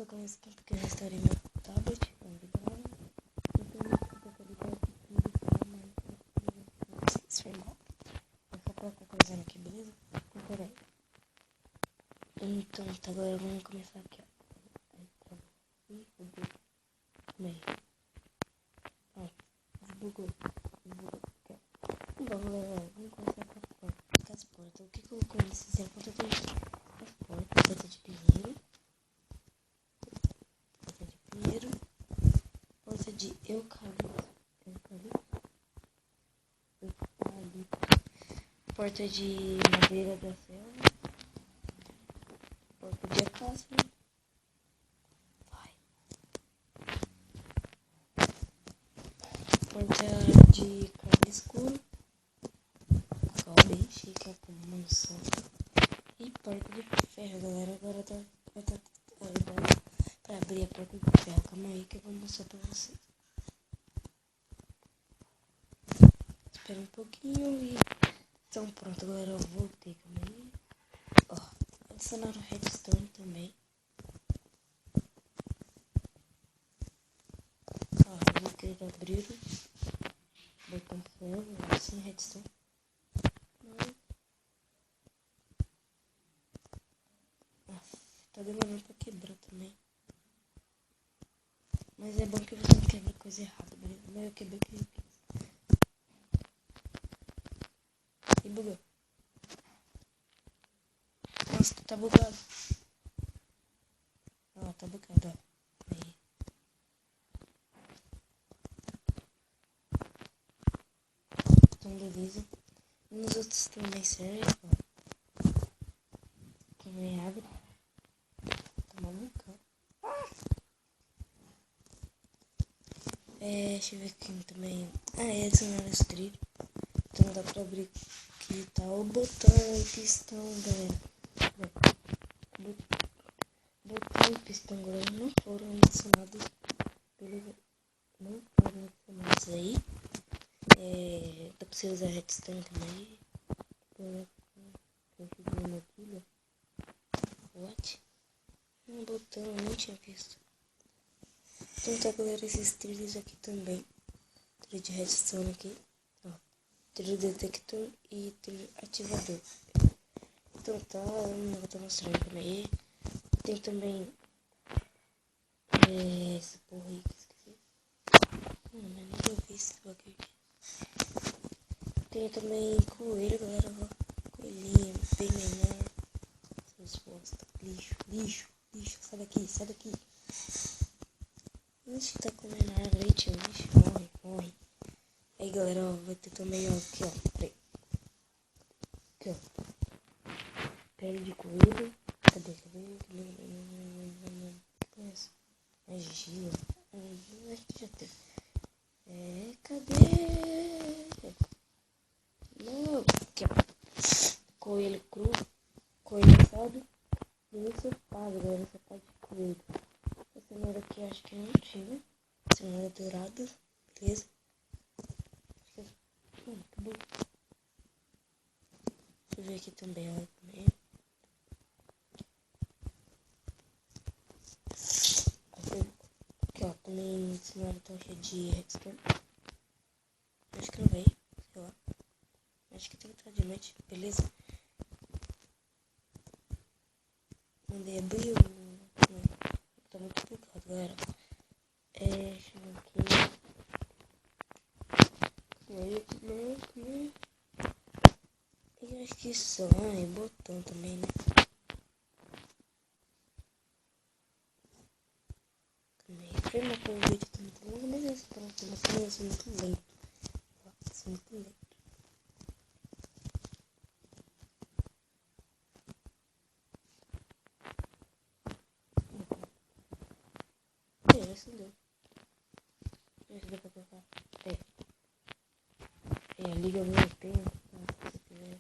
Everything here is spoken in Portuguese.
tô com esse tempo que eu restaurei meu tablet, isso foi mal. Vou só colocar coisando aqui, beleza? Então, peraí. Então, tá, agora vamos começar aqui, ó. Aí, tá. Ih, bugou. Calma aí. Ó, desbugou. Aqui, ó. Então, galera, vamos começar com as portas. O que eu vou com esses é a porta de porta de pinheiro. Porta de eucalipto. Porta de madeira da selva. Porta de acácia. Porta de carne escuro. Ó, bem chique, ó, com mansão. E porta de ferro, galera. Agora tá pra abrir a porta de ferro. Calma aí que eu vou mostrar pra vocês. Espera um pouquinho e... Então pronto, galera, eu voltei. Calma aí. Ó, adicionaram redstone também. Ó, eu vou querer abrir o botão ferro, sem redstone. Nossa, tá demorando pra quebrar também. Mas é bom que você não quebra coisa errada, beleza? Mas eu quebrei que eu quis. E bugou. Nossa, tá bugado. Ó, tá bugado, ó. Aí. Então, beleza. Nos outros também serve, ó. Também abre. Tá maluco, deixa eu ver aqui também. É adicionar esse trilho. Então dá pra abrir aqui, tá o botão e pistão, galera. Botão e pistão, galera, não foram adicionados. Beleza? Não foram adicionados aí. Dá pra você usar redstone também. What? Um botão, eu nem tinha visto. Então tá, galera, esses trilhos aqui também. Trilho de redstone aqui. Ó, trilho detector e trilho ativador. Então tá, eu vou estar mostrando também. Tem também essa porra aí que eu esqueci. Não, nem eu vi esse bagulho aqui. Tem também coelho, galera. Ó. Coelhinho, bem menor. Seus bosta. Lixo. Sai daqui. Ixi, tá comendo árvore, tio. Ixi, morre. Aí, galera, ó, vai ter também, ó, aqui, ó. Peraí. Aqui, ó. Pele de coelho. Cadê? Conheço. Argila. Acho que já tem. Cadê? Não, aqui, ó. Coelho cru. Coelho assado. E ensopado, galera. Ensopado de coelho. Essa cenoura aqui acho que não tinha. Cenoura dourada. Beleza? Que bom. Deixa eu ver aqui também, ó. Aqui, ó. Também cenoura tão cheia de redstone. Acho que não veio. Sei lá. Acho que tem que estar de noite. Beleza? Mandei abrir o... Tá muito bugado, galera. Deixa eu ver aqui. Aqui. E acho que só. E botão também, né? Também. Foi uma coisa o vídeo tá muito longo, mas esse pronto. Mas também é muito lento. Muito lento. Esse deu. Esse deu pra colocar. Liga o meu tempo. Se você quiser.